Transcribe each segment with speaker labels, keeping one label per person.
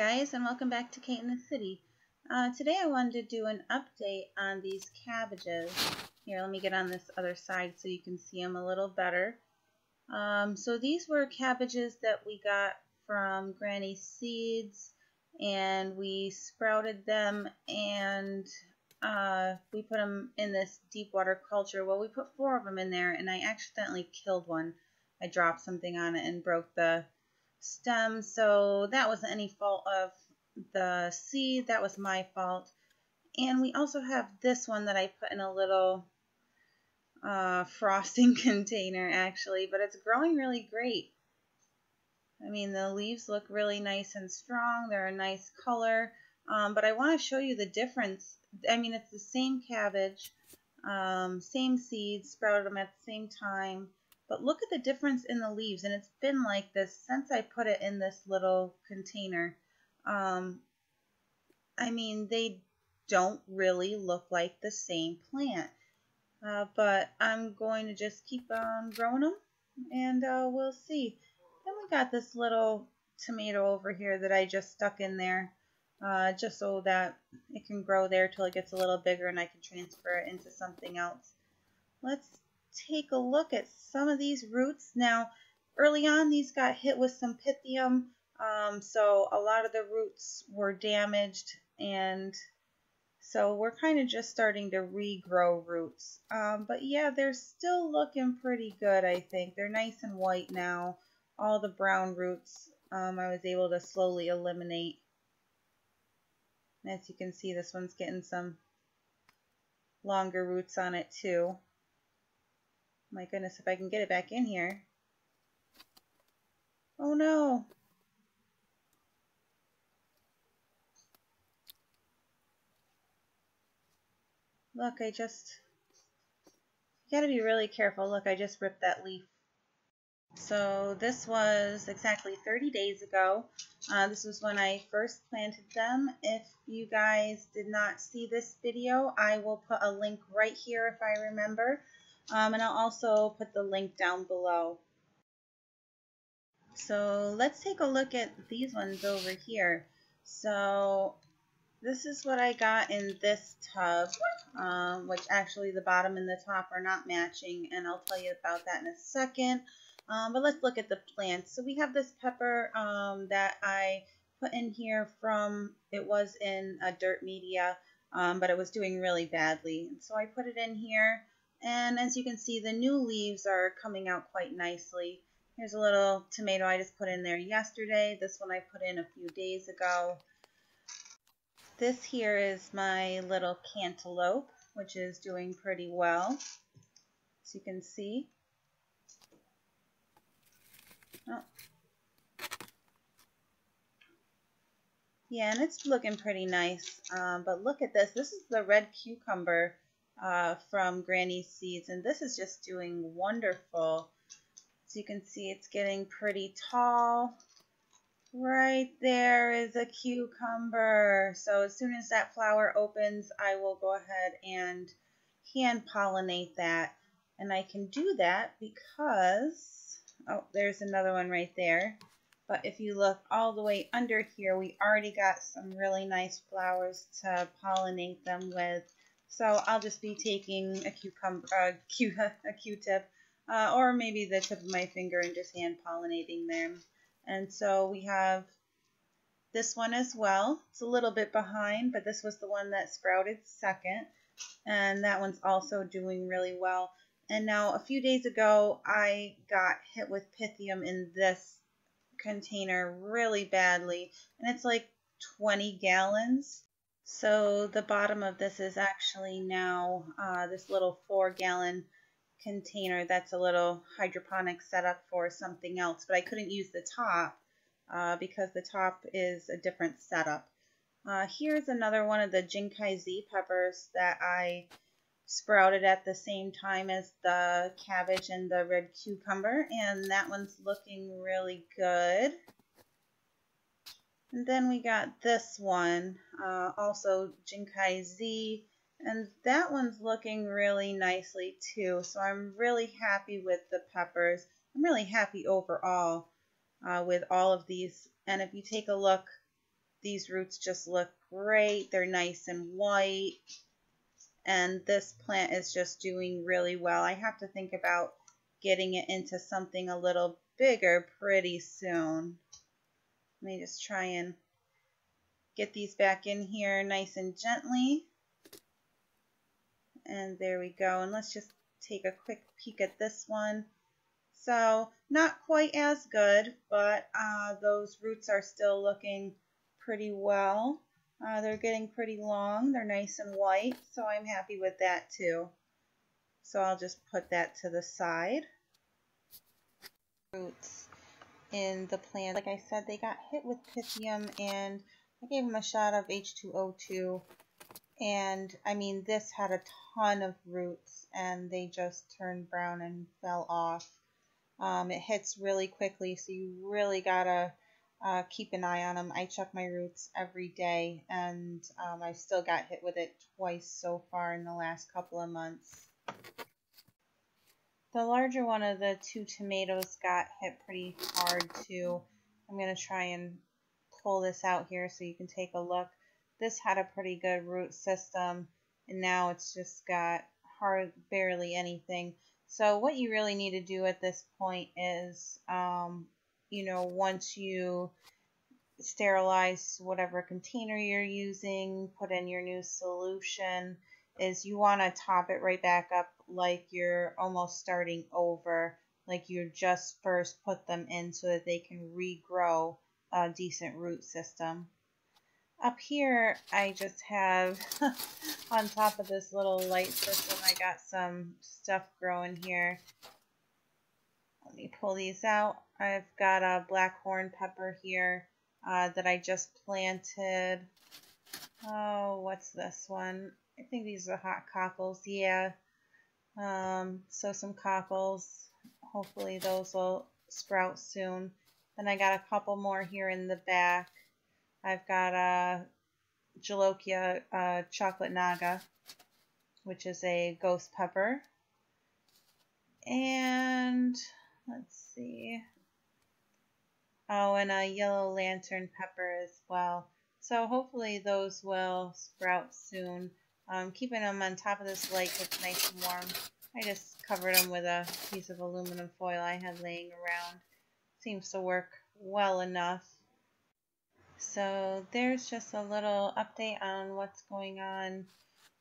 Speaker 1: guys, and welcome back to Kate in the City. Today I wanted to do an update on these cabbages. Here, let me get on this other side so you can see them a little better. So these were cabbages that we got from Granny's Seeds, and we sprouted them and we put them in this deep water culture. Well, we put 4 of them in there, and I accidentally killed one. I dropped something on it and broke the stem, so that wasn't any fault of the seed, that was my fault. And we also have this one that I put in a little frosting container actually, but it's growing really great. I mean, the leaves look really nice and strong, they're a nice color, but I want to show you the difference. I mean, it's the same cabbage, same seeds, sprouted them at the same time. But look at the difference in the leaves, and it's been like this since I put it in this little container. I mean, they don't really look like the same plant. But I'm going to just keep on growing them, and we'll see. Then we got this little tomato over here that I just stuck in there, just so that it can grow there till it gets a little bigger and I can transfer it into something else. Let's take a look at some of these roots. Now, early on these got hit with some pythium, so a lot of the roots were damaged, and so we're kind of just starting to regrow roots. But yeah, they're still looking pretty good, I think. They're nice and white now. All the brown roots I was able to slowly eliminate. As you can see, this one's getting some longer roots on it too. My goodness, if I can get it back in here. Oh no. Look, you gotta be really careful. Look, I just ripped that leaf. So this was exactly 30 days ago. This was when I first planted them. If you guys did not see this video, I will put a link right here if I remember. And I'll also put the link down below. So let's take a look at these ones over here. So this is what I got in this tub, which actually the bottom and the top are not matching, and I'll tell you about that in a second. But let's look at the plants. So we have this pepper that I put in here from, it was in a dirt media, but it was doing really badly. And so I put it in here. And as you can see, the new leaves are coming out quite nicely. Here's a little tomato I just put in there yesterday. This one I put in a few days ago. This here is my little cantaloupe, which is doing pretty well, as you can see. Oh. Yeah, and it's looking pretty nice. But look at this. This is the red cucumber from Granny's Seeds, and this is just doing wonderful. As you can see, it's getting pretty tall. Right there is a cucumber. So as soon as that flower opens, I will go ahead and hand pollinate that. And I can do that because, oh, there's another one right there. But if you look all the way under here, we already got some really nice flowers to pollinate them with. So I'll just be taking a Q-tip, or maybe the tip of my finger, and just hand pollinating them. And so we have this one as well. It's a little bit behind, but this was the one that sprouted second. And that one's also doing really well. And now a few days ago, I got hit with pythium in this container really badly. And it's like 20 gallons. So the bottom of this is actually now this little 4-gallon container. That's a little hydroponic setup for something else, but I couldn't use the top because the top is a different setup. Here's another one of the Jing Cai Zi peppers that I sprouted at the same time as the cabbage and the red cucumber, and that one's looking really good. And then we got this one, also Jing Cai Zi, and that one's looking really nicely too. So I'm really happy with the peppers. I'm really happy overall with all of these. And if you take a look these roots just look great. They're nice and white. And this plant is just doing really well. I have to think about getting it into something a little bigger pretty soon. Let me just try and get these back in here nice and gently. And there we go. And let's just take a quick peek at this one. So not quite as good, but those roots are still looking pretty well. They're getting pretty long. They're nice and white, so I'm happy with that too. So I'll just put that to the side. Roots in the plant. Like I said, they got hit with Pythium, and I gave them a shot of H2O2. And I mean, this had a ton of roots, and they just turned brown and fell off. It hits really quickly, so you really gotta keep an eye on them. I check my roots every day, and I still got hit with it twice so far in the last couple of months. The larger one of the two tomatoes got hit pretty hard too. I'm going to try and pull this out here so you can take a look. This had a pretty good root system, and now it's just got barely anything. So what you really need to do at this point is, once you sterilize whatever container you're using, put in your new solution, is you want to top it right back up like you're almost starting over, like you just first put them in so that they can regrow a decent root system. Up here, I just have, on top of this little light system, I got some stuff growing here. Let me pull these out. I've got a black horn pepper here that I just planted. Oh, what's this one? I think these are hot cockles. Yeah. So some cockles. Hopefully those will sprout soon. Then I got a couple more here in the back. I've got a Jolokia chocolate naga, which is a ghost pepper. And let's see. Oh, and a yellow lantern pepper as well. So hopefully those will sprout soon. Keeping them on top of this light gets nice and warm. I just covered them with a piece of aluminum foil I had laying around. Seems to work well enough. So there's just a little update on what's going on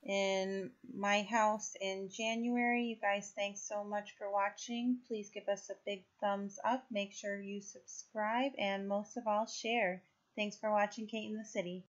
Speaker 1: in my house in January. You guys, thanks so much for watching. Please give us a big thumbs up. Make sure you subscribe, and most of all, share. Thanks for watching Kate in the City.